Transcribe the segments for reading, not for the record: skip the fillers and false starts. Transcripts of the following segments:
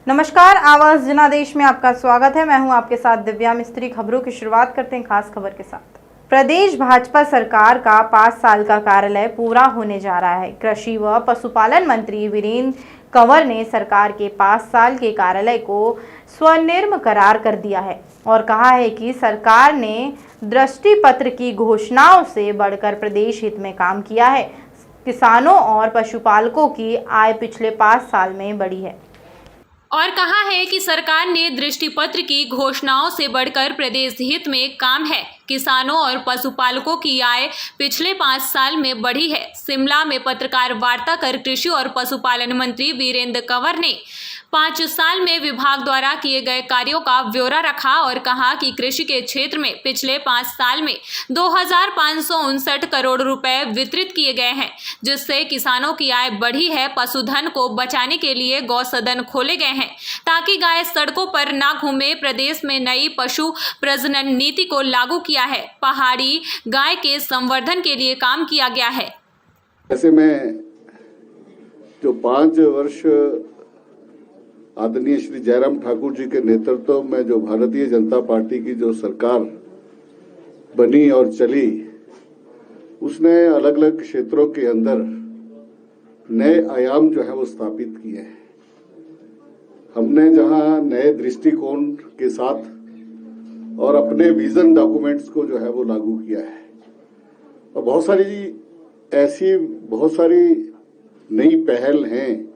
नमस्कार, आवाज जनादेश में आपका स्वागत है। मैं हूं आपके साथ दिव्या मिस्त्री। खबरों की शुरुआत करते हैं खास खबर के साथ। प्रदेश भाजपा सरकार का 5 साल का कार्यकाल पूरा होने जा रहा है। कृषि व पशुपालन मंत्री वीरेंद्र कंवर ने सरकार के 5 साल के कार्यकाल को स्वर्णिम करार कर दिया है और कहा है कि सरकार ने दृष्टि पत्र की घोषणाओं से बढ़कर प्रदेश हित में काम किया है। किसानों और पशुपालकों की आय पिछले 5 साल में बढ़ी है और कहा है कि सरकार ने दृष्टि पत्र की घोषणाओं से बढ़कर प्रदेश हित में काम है। किसानों और पशुपालकों की आय पिछले 5 साल में बढ़ी है। शिमला में पत्रकार वार्ता कर कृषि और पशुपालन मंत्री वीरेंद्र कंवर ने 5 साल में विभाग द्वारा किए गए कार्यों का ब्यौरा रखा और कहा कि कृषि के क्षेत्र में पिछले 5 साल में 2559 करोड़ रुपए वितरित किए गए हैं, जिससे किसानों की आय बढ़ी है। पशुधन को बचाने के लिए गौ सदन खोले गए हैं ताकि गाय सड़कों पर ना घूमे। प्रदेश में नई पशु प्रजनन नीति को लागू किया है। पहाड़ी गाय के संवर्धन के लिए काम किया गया है। ऐसे में जो 5 वर्ष आदरणीय श्री जयराम ठाकुर जी के नेतृत्व में जो भारतीय जनता पार्टी की जो सरकार बनी और चली, उसने अलग अलग क्षेत्रों के अंदर नए आयाम जो है वो स्थापित किए हैं। हमने जहां नए दृष्टिकोण के साथ और अपने विजन डॉक्यूमेंट्स को जो है वो लागू किया है और बहुत सारी नई पहल हैं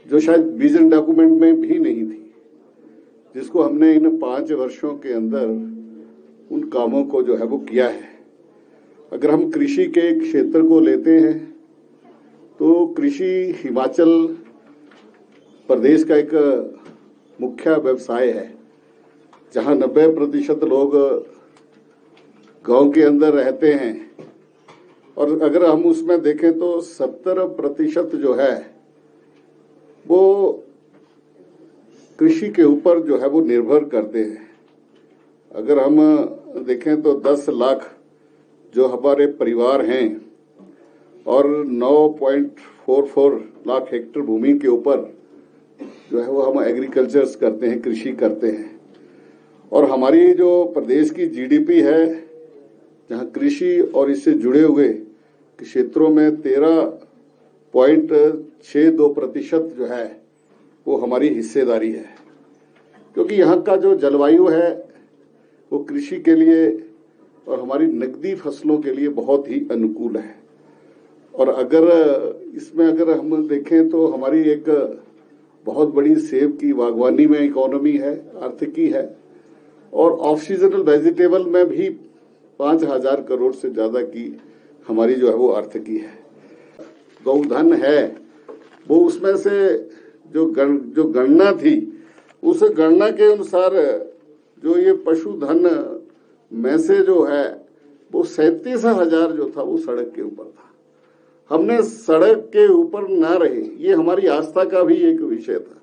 जो शायद विजन डॉक्यूमेंट में भी नहीं थी, जिसको हमने इन 5 वर्षों के अंदर उन कामों को जो है वो किया है। अगर हम कृषि के क्षेत्र को लेते हैं तो कृषि हिमाचल प्रदेश का एक मुख्य व्यवसाय है, जहां 90% लोग गांव के अंदर रहते हैं और अगर हम उसमें देखें तो 70% जो है वो कृषि के ऊपर जो है वो निर्भर करते हैं। अगर हम देखें तो 10 लाख जो हमारे परिवार हैं और 9.44 लाख हेक्टेयर भूमि के ऊपर जो है वो हम एग्रीकल्चर करते हैं, कृषि करते हैं। और हमारी जो प्रदेश की जीडीपी है, जहां कृषि और इससे जुड़े हुए क्षेत्रों में 13.62% जो है वो हमारी हिस्सेदारी है, क्योंकि यहाँ का जो जलवायु है वो कृषि के लिए और हमारी नकदी फसलों के लिए बहुत ही अनुकूल है। और अगर इसमें अगर हम देखें तो हमारी एक बहुत बड़ी सेब की बागवानी में इकोनॉमी है, आर्थिकी है, और ऑफ सीजनल वेजिटेबल में भी 5,000 करोड़ से ज्यादा की हमारी जो है वो आर्थिकी है। गौधन है वो उसमें से जो गणना थी, उस गणना के अनुसार जो ये पशुधन में से जो है वो 37,000 जो था वो सड़क के ऊपर था। हमने सड़क के ऊपर ना रहे, ये हमारी आस्था का भी एक विषय था।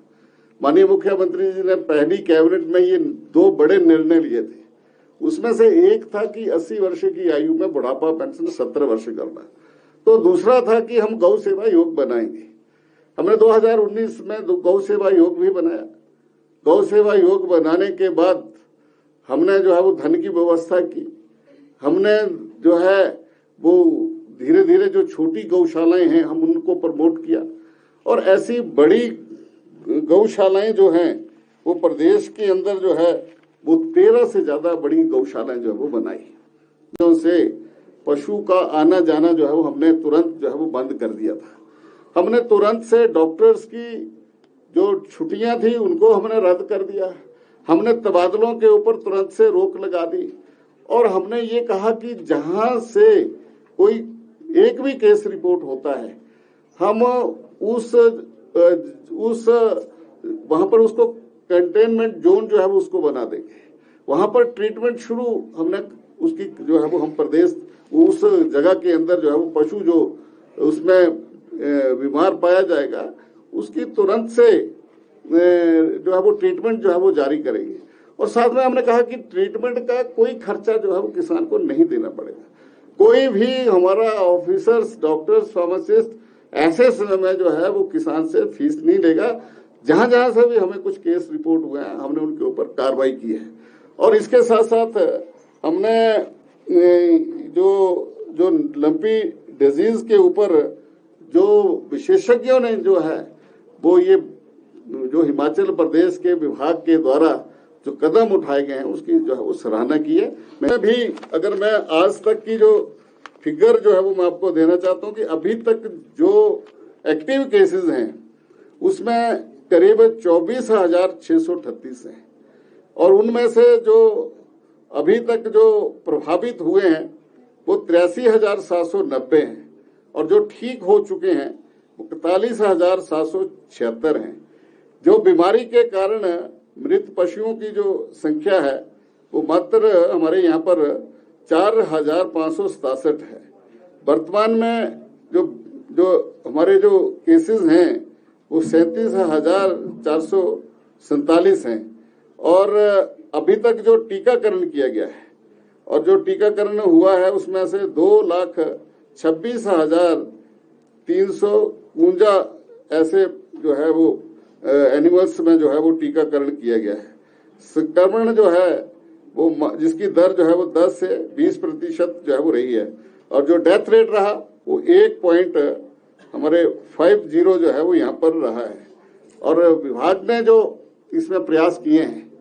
माननीय मुख्यमंत्री जी ने पहली कैबिनेट में ये 2 बड़े निर्णय लिए थे। उसमें से एक था कि 80 वर्ष की आयु में बुढ़ापा पेंशन 17 वर्ष करना, तो दूसरा था कि हम गौ सेवा योग बनाएंगे। हमने 2019 में गौ सेवा योग भी बनाया। गौ सेवा योग बनाने के बाद हमने जो है वो धन की व्यवस्था की। हमने जो है वो धीरे धीरे जो छोटी गौशालाएं हैं हम उनको प्रमोट किया और ऐसी बड़ी गौशालाएं जो हैं वो प्रदेश के अंदर जो है वो 13 से ज्यादा बड़ी गौशालाएं जो है वो बनाई। जो से पशु का आना जाना जो है वो हमने तुरंत जो है वो बंद कर दिया था। हमने तुरंत से डॉक्टर्स की जो छुट्टियां थी उनको हमने रद्द कर दिया। हमने तबादलों के ऊपर तुरंत से रोक लगा दी और हमने ये कहा कि जहां से कोई एक भी केस रिपोर्ट होता है हम उस वहां पर उसको कंटेनमेंट जोन जो है वो उसको बना देंगे। वहां पर ट्रीटमेंट शुरू हमने उसकी जो है वो हम प्रदेश उस जगह के अंदर जो है वो पशु जो उसमें बीमार पाया जाएगा उसकी तुरंत से जो है वो ट्रीटमेंट जो है वो जारी करेंगे। और साथ में हमने कहा कि ट्रीटमेंट का कोई खर्चा जो है वो किसान को नहीं देना पड़ेगा। कोई भी हमारा ऑफिसर्स, डॉक्टर्स, फार्मासिस्ट ऐसे समय में जो है वो किसान से फीस नहीं लेगा, जहां जहां से भी हमें कुछ केस रिपोर्ट हुए हैं हमने उनके ऊपर कार्रवाई की है। और इसके साथ साथ हमने जो लंपी डिजीज के ऊपर जो विशेषज्ञों ने जो है वो ये जो हिमाचल प्रदेश के विभाग के द्वारा जो कदम उठाए गए हैं उसकी जो है वो सराहना की है। मैं आज तक की जो फिगर जो है वो मैं आपको देना चाहता हूं कि अभी तक जो एक्टिव केसेस हैं उसमें करीब 24,638 हैं और उनमें से जो अभी तक जो प्रभावित हुए हैं वो 83,790 हैं और जो ठीक हो चुके हैं वो 41,776 हैं। जो बीमारी के कारण मृत पशुओं की जो संख्या है वो मात्र हमारे यहाँ पर 4,567 है। वर्तमान में जो हमारे जो केसेस हैं वो 37,447 हैं और अभी तक जो टीकाकरण किया गया है और जो टीकाकरण हुआ है उसमें से 2,26,352 ऐसे जो है वो एनिमल्स में जो है वो टीकाकरण किया गया है। संक्रमण जो है वो जिसकी दर जो है वो 10 से 20% जो है वो रही है और जो डेथ रेट रहा वो 1.50 जो है वो यहाँ पर रहा है। और विभाग ने जो इसमें प्रयास किए हैं